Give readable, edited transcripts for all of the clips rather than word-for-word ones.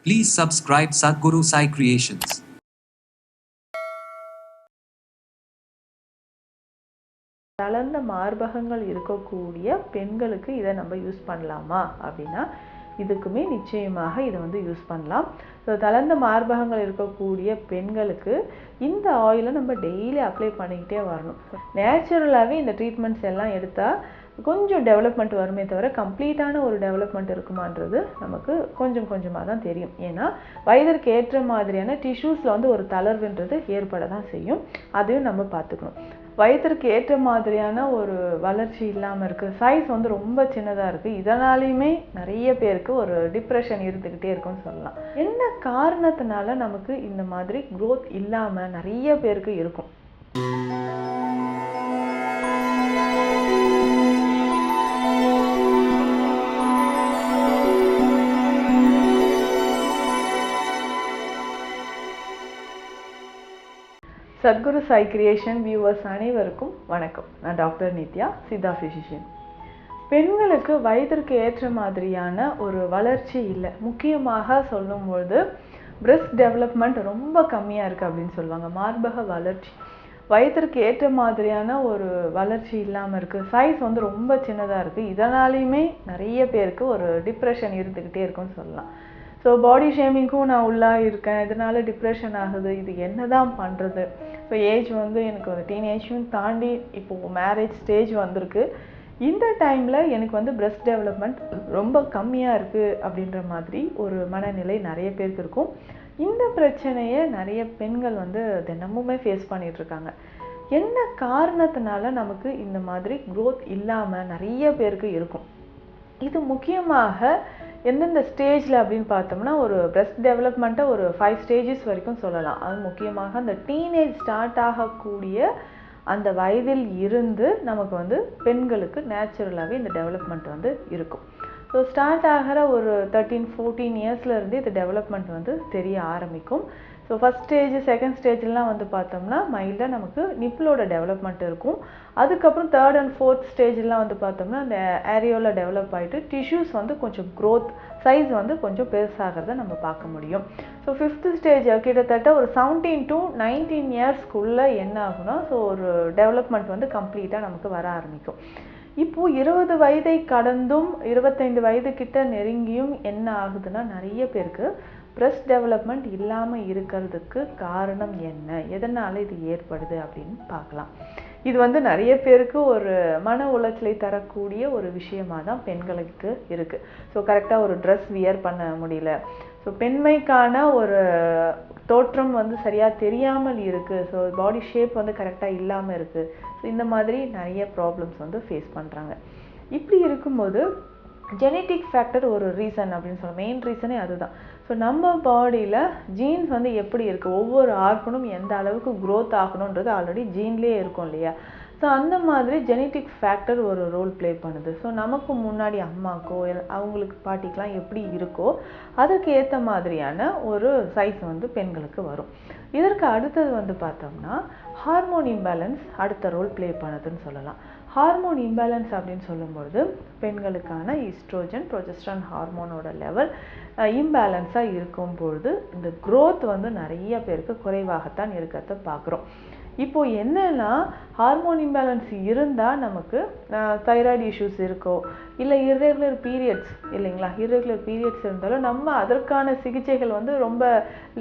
Please subscribe Sadhguru Sai Creations. தளர்ந்த மார்பகங்கள் இருக்கக்கூடிய பெண்களுக்கு இதை நம்ம யூஸ் பண்ணலாமா அப்படின்னா இதுக்குமே நிச்சயமாக இதை வந்து யூஸ் பண்ணலாம். ஸோ தளர்ந்த மார்பகங்கள் இருக்கக்கூடிய பெண்களுக்கு இந்த ஆயிலை நம்ம டெய்லி அப்ளை பண்ணிக்கிட்டே வரணும். நேச்சுரலாகவே இந்த ட்ரீட்மெண்ட்ஸ் எல்லாம் எடுத்தால் கொஞ்சம் டெவலப்மெண்ட் வருமே தவிர கம்ப்ளீட்டான ஒரு டெவலப்மெண்ட் இருக்குமான்றது நமக்கு கொஞ்சம் கொஞ்சமாக தான் தெரியும். ஏன்னா வயதிற்கு ஏற்ற மாதிரியான டிஷ்யூஸில் வந்து ஒரு தளர்வுன்றது ஏற்பட தான் செய்யும். அதையும் நம்ம பார்த்துக்கணும். வயதிற்கு ஏற்ற மாதிரியான ஒரு வளர்ச்சி இல்லாமல் இருக்குது, சைஸ் வந்து ரொம்ப சின்னதாக இருக்குது, இதனாலையுமே நிறைய பேருக்கு ஒரு டிப்ரெஷன் இருந்துக்கிட்டே இருக்குன்னு சொல்லலாம். என்ன காரணத்தினால நமக்கு இந்த மாதிரி க்ரோத் இல்லாமல் நிறைய பேருக்கு இருக்கும்? சத்குரு சாய் கிரியேஷன் வியூவர்ஸ் அனைவருக்கும் வணக்கம். நான் டாக்டர் நித்யா, சித்தா ஃபிசிஷியன். பெண்களுக்கு வயதிற்கு ஏற்ற மாதிரியான ஒரு வளர்ச்சி இல்லை. முக்கியமாக சொல்லும்போது பிரெஸ்ட் டெவலப்மெண்ட் ரொம்ப கம்மியாக இருக்குது அப்படின்னு சொல்லுவாங்க. மார்பக வளர்ச்சி வயதிற்கு ஏற்ற மாதிரியான ஒரு வளர்ச்சி இல்லாமல் இருக்குது, சைஸ் வந்து ரொம்ப சின்னதாக இருக்குது, இதனாலையுமே நிறைய பேருக்கு ஒரு டிப்ரெஷன் இருந்துக்கிட்டே இருக்குன்னு சொல்லலாம். ஸோ பாடி ஷேமிங்க்கும் நான் உள்ளாக இருக்கேன், இதனால் டிப்ரெஷன் ஆகுது, இது என்ன தான் பண்ணுறது? ஸோ ஏஜ் வந்து எனக்கு ஒரு டீனேஜும் தாண்டி இப்போது மேரேஜ் ஸ்டேஜ் வந்திருக்கு. இந்த டைமில் எனக்கு வந்து பிரெஸ்ட் டெவலப்மெண்ட் ரொம்ப கம்மியாக இருக்குது அப்படின்ற மாதிரி ஒரு மனநிலை நிறைய பேருக்கு இருக்கும். இந்த பிரச்சனையை நிறைய பெண்கள் வந்து தினமுமே ஃபேஸ் பண்ணிகிட்ருக்காங்க. என்ன காரணத்தினால நமக்கு இந்த மாதிரி க்ரோத் இல்லாமல் நிறைய பேருக்கு இருக்கும்? இது முக்கியமாக எந்தெந்த ஸ்டேஜில் அப்படின்னு பார்த்தோம்னா ஒரு பிரெஸ்ட் டெவலப்மெண்ட்டை ஒரு 5 ஸ்டேஜஸ் வரைக்கும் சொல்லலாம். அது முக்கியமாக அந்த டீனேஜ் ஸ்டார்ட் ஆகக்கூடிய அந்த வயதில் இருந்து நமக்கு வந்து பெண்களுக்கு நேச்சுரலாகவே இந்த டெவலப்மெண்ட் வந்து இருக்கும். ஸோ ஸ்டார்ட் ஆகிற ஒரு 13-14 இயர்ஸ்லேருந்து இந்த டெவலப்மெண்ட் வந்து தெரிய ஆரம்பிக்கும். ஸோ ஃபஸ்ட் ஸ்டேஜ், செகண்ட் ஸ்டேஜ்லாம் வந்து பார்த்தோம்னா மைல்டாக நமக்கு நிப்பிளோட டெவலப்மெண்ட் இருக்கும். அதுக்கப்புறம் 3rd and 4th ஸ்டேஜ்லாம் வந்து பார்த்தோம்னா அந்த ஏரியோவில் டெவலப் ஆகிட்டு டிஷ்யூஸ் வந்து கொஞ்சம் க்ரோத், சைஸ் வந்து கொஞ்சம் பெருசாகிறத நம்ம பார்க்க முடியும். ஸோ 5th ஸ்டேஜ் கிட்டத்தட்ட ஒரு 17 to 19 இயர்ஸ்க்குள்ளே என்ன ஆகுனா ஸோ ஒரு டெவலப்மெண்ட் வந்து கம்ப்ளீட்டாக நமக்கு வர ஆரம்பிக்கும். இப்போது 20 வயதை கடந்தும் 25 வயது கிட்ட நெருங்கியும் என்ன ஆகுதுன்னா நிறைய பேருக்கு பிரெஸ்ட் டெவலப்மெண்ட் இல்லாமல் இருக்கிறதுக்கு காரணம் என்ன, எதனால் இது ஏற்படுது அப்படின்னு பார்க்கலாம். இது வந்து நிறைய பேருக்கு ஒரு மன உளைச்சலை தரக்கூடிய ஒரு விஷயமாக தான் பெண்களுக்கு இருக்குது. ஸோ கரெக்டாக ஒரு ட்ரெஸ் வியர் பண்ண முடியல, ஸோ பெண்மைக்கான ஒரு தோற்றம் வந்து சரியாக தெரியாமல் இருக்குது, ஸோ பாடி ஷேப் வந்து கரெக்டாக இல்லாமல் இருக்குது. ஸோ இந்த மாதிரி நிறைய ப்ராப்ளம்ஸ் வந்து ஃபேஸ் பண்ணுறாங்க. இப்படி இருக்கும்போது ஜெனட்டிக் ஃபேக்டர் ஒரு ரீசன் அப்படின்னு சொல்ல, மெயின் ரீசனே அதுதான். ஸோ நம்ம பாடியில் ஜீன்ஸ் வந்து எப்படி இருக்குது, ஒவ்வொரு ஆர்கனும் எந்த அளவுக்கு க்ரோத் ஆகணுன்றது ஆல்ரெடி ஜீன்லேயே இருக்கும் இல்லையா? ஸோ அந்த மாதிரி ஜெனட்டிக் ஃபேக்டர் ஒரு ரோல் ப்ளே பண்ணுது. ஸோ நமக்கு முன்னாடி அம்மாக்கோ அவங்களுக்கு பாட்டிக்கெலாம் எப்படி இருக்கோ அதற்கு ஏற்ற மாதிரியான ஒரு சைஸ் வந்து பெண்களுக்கு வரும். இதற்கு அடுத்தது வந்து பார்த்தோம்னா ஹார்மோன் இம்பேலன்ஸ் அடுத்த ரோல் ப்ளே பண்ணுதுன்னு சொல்லலாம். ஹார்மோன் இம்பேலன்ஸ் அப்படின்னு சொல்லும்பொழுது பெண்களுக்கான ஈஸ்ட்ரோஜன், ப்ரொஜெஸ்ட்ரான் ஹார்மோனோட லெவல் இம்பேலன்ஸாக இருக்கும் பொழுது இந்த க்ரோத் வந்து நிறைய பேருக்கு குறைவாகத்தான் இருக்கிறத பார்க்குறோம். இப்போது என்னென்னா ஹார்மோன் இம்பேலன்ஸ் இருந்தால் நமக்கு தைராய்டு இஷ்யூஸ் இருக்கோ இல்லை இர்ரெகுலர் பீரியட்ஸ் இல்லைங்களா, இர்ரெகுலர் பீரியட்ஸ் இருந்தாலும் நம்ம அதற்கான சிகிச்சைகள் வந்து ரொம்ப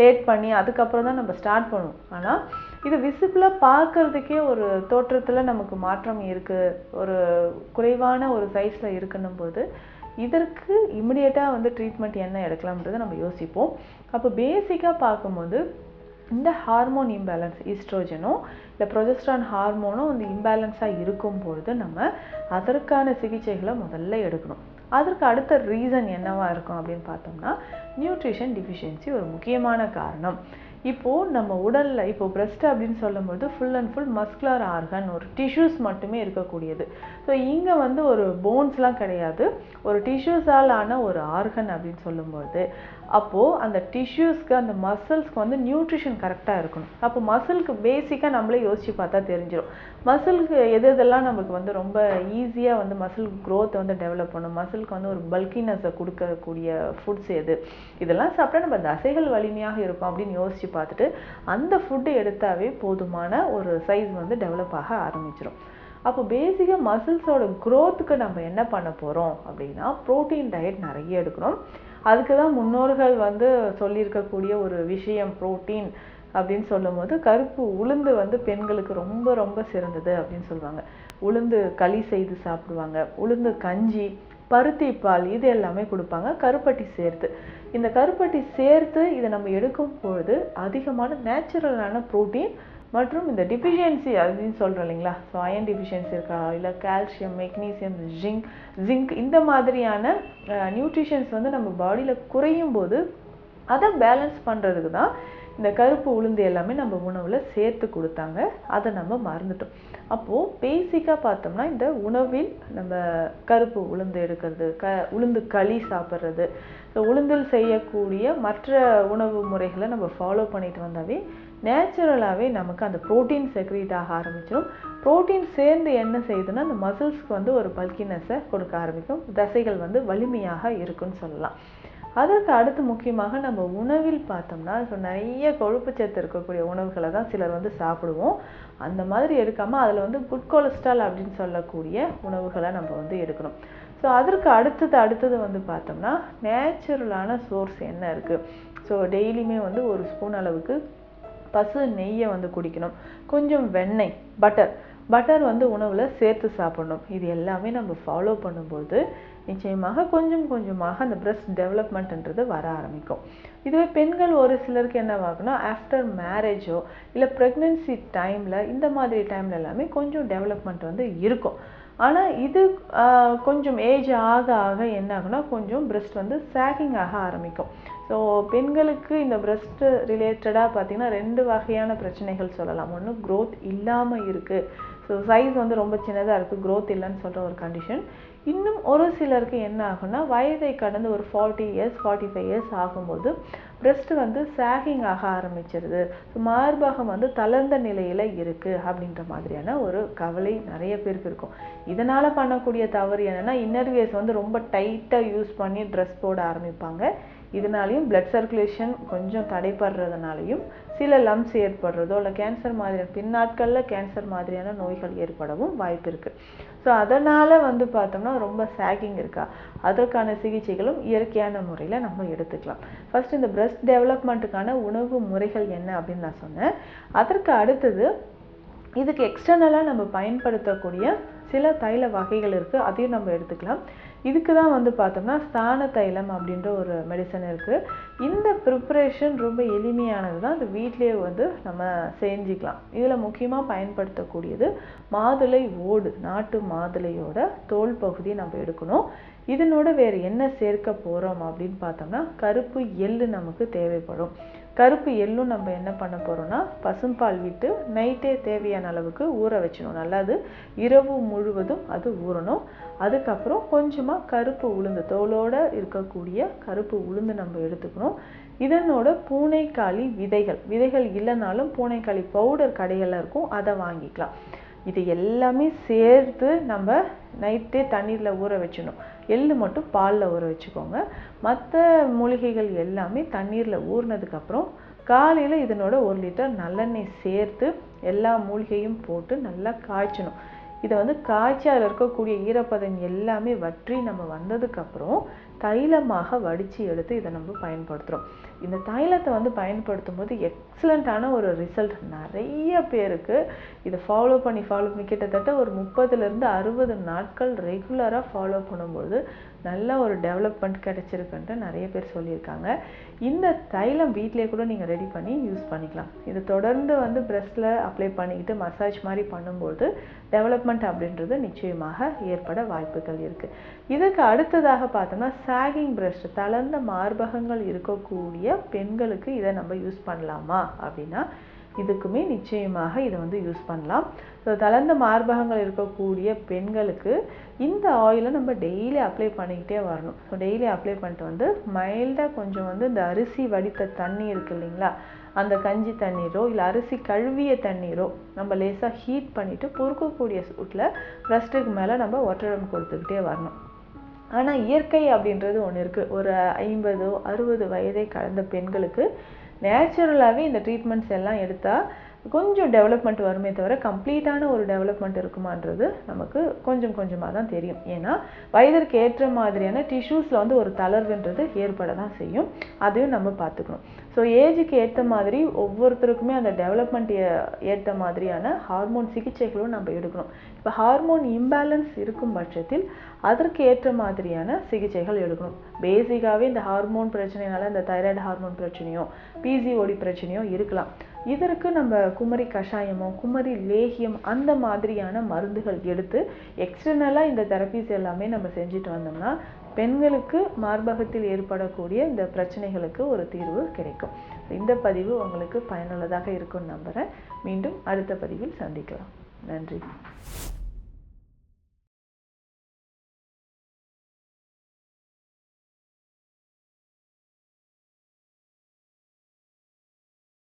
லேட் பண்ணி அதுக்கப்புறம் தான் நம்ம ஸ்டார்ட் பண்ணுவோம். ஆனால் இது விசிபிளாக பார்க்குறதுக்கே ஒரு தோற்றத்தில் நமக்கு மாற்றம் இருக்குது, ஒரு குறைவான ஒரு சைஸில் இருக்குன்னும் போது இதற்கு இமிடியேட்டாக வந்து ட்ரீட்மெண்ட் என்ன எடுக்கலாம்ன்றதை நம்ம யோசிப்போம். அப்போ பேசிக்காக பார்க்கும்போது இந்த ஹார்மோன் இம்பேலன்ஸ் ஈஸ்ட்ரோஜனும் இல்லை ப்ரொஜெஸ்ட்ரான் ஹார்மோனும் வந்து இம்பேலன்ஸாக இருக்கும்பொழுது நம்ம அதற்கான சிகிச்சைகளை முதல்ல எடுக்கணும். அதற்கு அடுத்த ரீசன் என்னவாக இருக்கும் அப்படின்னு பார்த்தோம்னா நியூட்ரிஷன் டிஃபிஷியன்சி ஒரு முக்கியமான காரணம். இப்போது நம்ம உடலில் இப்போது பிரெஸ்ட் அப்படின்னு சொல்லும்போது full and full muscular organ, ஒரு டிஷ்யூஸ் மட்டுமே இருக்கக்கூடியது. ஸோ இங்கே வந்து ஒரு போன்ஸ்லாம் கிடையாது, ஒரு டிஷ்யூஸால் ஆன ஒரு ஆர்கன் அப்படின்னு சொல்லும்போது அப்போது அந்த டிஷ்யூஸ்க்கு அந்த மசில்ஸ்க்கு வந்து நியூட்ரிஷன் கரெக்டாக இருக்கணும். அப்போ மசிலுக்கு பேசிக்காக நம்மளே யோசித்து பார்த்தா தெரிஞ்சிடும். மசிலுக்கு எதெல்லாம் நமக்கு வந்து ரொம்ப ஈஸியாக வந்து மசில் க்ரோத்தை வந்து டெவலப் பண்ணும், மசிலுக்கு வந்து ஒரு பல்கினஸை கொடுக்கக்கூடிய ஃபுட்ஸ் எது, இதெல்லாம் சாப்பிட்டா நம்ம தசைகள் வலிமையாக இருக்கும் அப்படின்னு யோசித்து பார்த்துட்டு அந்த ஃபுட்டு எடுத்தாவே போதுமான ஒரு சைஸ் வந்து டெவலப் ஆக ஆரம்பிச்சிடும். அப்போ பேசிக்காக மசில்ஸோட க்ரோத்துக்கு நம்ம என்ன பண்ண போகிறோம் அப்படின்னா ப்ரோட்டீன் டயட் நிறைய எடுக்கணும். அதுக்கு தான் முன்னோர்கள் வந்து சொல்லியிருக்கக்கூடிய ஒரு விஷயம் ப்ரோட்டீன் அப்படின்னு சொல்லும் போது கருப்பு உளுந்து வந்து பெண்களுக்கு ரொம்ப ரொம்ப சிறந்தது அப்படின்னு சொல்லுவாங்க. உளுந்து களி செய்து சாப்பிடுவாங்க, உளுந்து கஞ்சி, பருத்தி பால், இது எல்லாமே கொடுப்பாங்க கருப்பட்டி சேர்த்து. இந்த கருப்பட்டி சேர்த்து இதை நம்ம எடுக்கும் பொழுது அதிகமான நேச்சுரலான ப்ரோட்டீன் மற்றும் இந்த டிஃபிஷியன்சி அப்படின்னு சொல்கிறோம் இல்லைங்களா, ஸோ அயன் டிஃபிஷியன்சி இருக்கா, இல்லை கால்சியம், மெக்னீசியம், ஜிங்க் இந்த மாதிரியான நியூட்ரிஷன்ஸ் வந்து நம்ம பாடியில் குறையும் போது அதை பேலன்ஸ் பண்ணுறதுக்கு தான் இந்த கருப்பு உளுந்து எல்லாமே நம்ம உணவில் சேர்த்து கொடுத்தாங்க. அதை நம்ம மறந்துட்டோம். அப்போது பேசிக்காக பார்த்தோம்னா இந்த உணவில் நம்ம கருப்பு உளுந்து எடுக்கிறது, உளுந்து களி சாப்பிட்றது, உளுந்தில் செய்யக்கூடிய மற்ற உணவு முறைகளை நம்ம ஃபாலோ பண்ணிட்டு வந்தாவே நேச்சுரலாகவே நமக்கு அந்த ப்ரோட்டீன் செக்ரீட் ஆக ஆரம்பிச்சிடும். ப்ரோட்டீன் சேர்ந்து என்ன செய்யுதுன்னா அந்த மசில்ஸ்க்கு வந்து ஒரு பல்கினஸை கொடுக்க ஆரம்பிக்கும், தசைகள் வந்து வலிமையாக இருக்குன்னு சொல்லலாம். அதற்கு அடுத்து முக்கியமாக நம்ம உணவில் பார்த்தோம்னா நிறைய கொழுப்பு சத்து இருக்கக்கூடிய உணவுகளை தான் சிலர் வந்து சாப்பிடுவோம். அந்த மாதிரி எடுக்காமல் அதில் வந்து குட் கொலஸ்ட்ரால் அப்படின்னு சொல்லக்கூடிய உணவுகளை நம்ம வந்து எடுக்கணும். ஸோ அதற்கு அடுத்தது வந்து பார்த்தோம்னா நேச்சுரலான சோர்ஸ் என்ன இருக்குது. ஸோ டெய்லியுமே வந்து ஒரு ஸ்பூன் அளவுக்கு பசு நெய்யை வந்து குடிக்கணும், கொஞ்சம் வெண்ணெய், பட்டர் வந்து உணவில் சேர்த்து சாப்பிடணும். இது எல்லாமே நம்ம ஃபாலோ பண்ணும்போது நிச்சயமாக கொஞ்சம் கொஞ்சமாக அந்த பிரெஸ்ட் டெவலப்மெண்ட்ன்றது வர ஆரம்பிக்கும். இதுவே பெண்கள் ஒரு சிலருக்கு என்ன ஆகும்னா ஆஃப்டர் மேரேஜோ இல்லை ப்ரெக்னென்சி டைமில் இந்த மாதிரி டைமில் எல்லாமே கொஞ்சம் டெவலப்மெண்ட் வந்து இருக்கும். ஆனால் இது கொஞ்சம் ஏஜ் ஆக ஆக என்ன ஆகுனா கொஞ்சம் பிரெஸ்ட் வந்து சாகிங் ஆக ஆரம்பிக்கும். ஸோ பெண்களுக்கு இந்த பிரெஸ்ட் ரிலேட்டடாக பார்த்திங்கன்னா 2 வகையான பிரச்சனைகள் சொல்லலாம். ஒன்று க்ரோத் இல்லாமல் இருக்குது, ஸோ சைஸ் வந்து ரொம்ப சின்னதாக இருக்குது, க்ரோத் இல்லைன்னு சொல்கிற ஒரு கண்டிஷன். இன்னும் ஒரு சிலருக்கு என்ன ஆகும்னா வயதை கடந்து ஒரு 40 இயர்ஸ் 45 இயர்ஸ் ஆகும்போது பிரெஸ்ட் வந்து சாகிங் ஆக ஆரம்பிச்சிருது, மார்பகம் வந்து தளர்ந்த நிலையில் இருக்குது அப்படின்ற மாதிரியான ஒரு கவலை நிறைய பேருக்கு இருக்கும். இதனால் பண்ணக்கூடிய தவறு என்னென்னா இன்னர்வியர்ஸ் வந்து ரொம்ப டைட்டாக யூஸ் பண்ணி ட்ரெஸ் போட ஆரம்பிப்பாங்க. இதனாலையும் பிளட் சர்க்குலேஷன் கொஞ்சம் தடைப்படுறதுனாலையும் சில லம்ஸ் ஏற்படுறதோ இல்லை கேன்சர் மாதிரியான பின்னாட்களில் கேன்சர் மாதிரியான நோய்கள் ஏற்படவும் வாய்ப்பு இருக்குது. ஸோ அதனால் வந்து பார்த்தோம்னா ரொம்ப சாகிங் இருக்கா, அதற்கான சிகிச்சைகளும் இயற்கையான முறையில் நம்ம எடுத்துக்கலாம். ஃபர்ஸ்ட் இந்த பிரெஸ்ட் டெவலப்மெண்ட்டுக்கான உணவு முறைகள் என்ன அப்படின்னு நான் சொன்னேன். அதற்கு அடுத்தது இதுக்கு எக்ஸ்டர்னலாக நம்ம பயன்படுத்தக்கூடிய சில தைல வகைகள் இருக்குது, அதையும் நம்ம எடுத்துக்கலாம். இதுக்கு தான் வந்து பார்த்தோம்னா ஸ்தான தைலம் அப்படின்ற ஒரு மெடிசன் இருக்குது. இந்த ப்ரிப்பரேஷன் ரொம்ப எளிமையானது தான், அது வீட்டிலேயே வந்து நம்ம செஞ்சுக்கலாம். இதில் முக்கியமாக பயன்படுத்தக்கூடியது மாதுளை ஓடு, நாட்டு மாதுளையோட தோல் பகுதியை நம்ம எடுக்கணும். இதனோட வேறு என்ன சேர்க்க போகிறோம் அப்படின்னு பார்த்தோம்னா கருப்பு எள்ளு நமக்கு தேவைப்படும். கருப்பு எள்ளும் நம்ம என்ன பண்ண போகிறோம்னா பசும்பால் விட்டு நைட்டே தேவையான அளவுக்கு ஊற வச்சிடணும். நல்லா அது இரவு முழுவதும் அது ஊறணும். அதுக்கப்புறம் கொஞ்சமாக கருப்பு உளுந்து, தோலோடு இருக்கக்கூடிய கருப்பு உளுந்து நம்ம எடுத்துக்கணும். இதனோட பூனைக்காளி விதைகள் இல்லைனாலும் பூனைக்காளி பவுடர் கடைகளில் இருக்கும், அதை வாங்கிக்கலாம். இது எல்லாமே சேர்த்து நம்ம நைட்டே தண்ணீரில் ஊற வச்சிடணும். எள்ளு மட்டும் பாலில் ஊற வச்சுக்கோங்க. மற்ற மூலிகைகள் எல்லாமே தண்ணீரில் ஊறினதுக்கப்புறம் காலையில் இதனோட 1 லிட்டர் நல்லெண்ணெய் சேர்த்து எல்லா மூலிகையும் போட்டு நல்லா காய்ச்சணும். இதை வந்து காய்ச்சி அதில் இருக்கக்கூடிய ஈரப்பதம் எல்லாமே வற்றி நம்ம வந்ததுக்கப்புறம் தைலமாக வடித்து எடுத்து இதை நம்ம பயன்படுத்துகிறோம். இந்த தைலத்தை வந்து பயன்படுத்தும் போது எக்ஸலண்ட்டான ஒரு ரிசல்ட் நிறைய பேருக்கு இதை ஃபாலோ பண்ணி கிட்டத்தட்ட ஒரு 30லேருந்து 60 நாட்கள் ரெகுலராக ஃபாலோ பண்ணும்போது நல்ல ஒரு டெவலப்மெண்ட் கிடைச்சிருக்குன்ட்டு நிறைய பேர் சொல்லியிருக்காங்க. இந்த தைலம் வீட்டிலே கூட நீங்கள் ரெடி பண்ணி யூஸ் பண்ணிக்கலாம். இது தொடர்ந்து வந்து பிரெஸ்ட்டில் அப்ளை பண்ணிக்கிட்டு மசாஜ் மாதிரி பண்ணும்போது டெவலப்மெண்ட் அப்படின்றது நிச்சயமாக ஏற்பட வாய்ப்புகள் இருக்குது. இதுக்கு அடுத்ததாக பார்த்தோம்னா சாகிங் பிரெஸ்ட், தளர்ந்த மார்பகங்கள் இருக்கக்கூடிய பெண்களுக்கு இதை நம்ம யூஸ் பண்ணலாமா அப்படின்னா இதுக்குமே நிச்சயமாக இதை வந்து யூஸ் பண்ணலாம். ஸோ தளர்ந்த மார்பகங்கள் இருக்கக்கூடிய பெண்களுக்கு இந்த ஆயிலை நம்ம டெய்லி அப்ளை பண்ணிக்கிட்டே வரணும். ஸோ டெய்லி அப்ளை பண்ணிட்டு வந்து மைல்டாக கொஞ்சம் வந்து இந்த அரிசி வடித்த தண்ணி இருக்குது இல்லைங்களா, அந்த கஞ்சி தண்ணீரோ இல்லை அரிசி கழுவிய தண்ணீரோ நம்ம லேசாக ஹீட் பண்ணிவிட்டு பொறுக்கக்கூடிய சூட்டில் பிரஸ்ட்டுக்கு மேலே நம்ம ஒற்றடம் கொடுத்துக்கிட்டே வரணும். ஆனால் இயற்கை அப்படின்றது ஒன்று இருக்குது. ஒரு 50-60 வயதை கடந்த பெண்களுக்கு நேச்சுரலாகவே இந்த ட்ரீட்மெண்ட்ஸ் எல்லாம் எடுத்தால் கொஞ்சம் டெவலப்மெண்ட் வருமே தவிர கம்ப்ளீட்டான ஒரு டெவலப்மெண்ட் இருக்குமான்றது நமக்கு கொஞ்சம் கொஞ்சமாக தான் தெரியும். ஏன்னா வயதிற்கு ஏற்ற மாதிரியான டிஷ்யூஸில் வந்து ஒரு தளர்வுன்றது ஏற்பட தான் செய்யும். அதையும் நம்ம பார்த்துக்கணும். ஸோ ஏஜுக்கு ஏற்ற மாதிரி ஒவ்வொருத்தருக்குமே அந்த டெவலப்மெண்ட் ஏற்ற மாதிரியான ஹார்மோன் சிகிச்சைகளும் நம்ம எடுக்கணும். இப்போ ஹார்மோன் இம்பேலன்ஸ் இருக்கும் பட்சத்தில் அதற்கு ஏற்ற மாதிரியான சிகிச்சைகள் எடுக்கணும். பேசிக்காகவே இந்த ஹார்மோன் பிரச்சனைனால இந்த தைராய்டு ஹார்மோன் பிரச்சனையோ பிசிஓடி பிரச்சனையோ இருக்கலாம். இதற்கு நம்ம குமரி கஷாயமோ குமரி லேகியம் அந்த மாதிரியான மருந்துகள் எடுத்து எக்ஸ்டர்னலாக இந்த தெரப்பீஸ் எல்லாமே நம்ம செஞ்சுட்டு வந்தோம்னா பெண்களுக்கு மார்பகத்தில் ஏற்படக்கூடிய இந்த பிரச்சனைகளுக்கு ஒரு தீர்வு கிடைக்கும். இந்த பதிவு உங்களுக்கு பயனுள்ளதாக இருக்கும்னு நம்புகிறேன். மீண்டும் அடுத்த பதிவில் சந்திக்கலாம். நன்றி.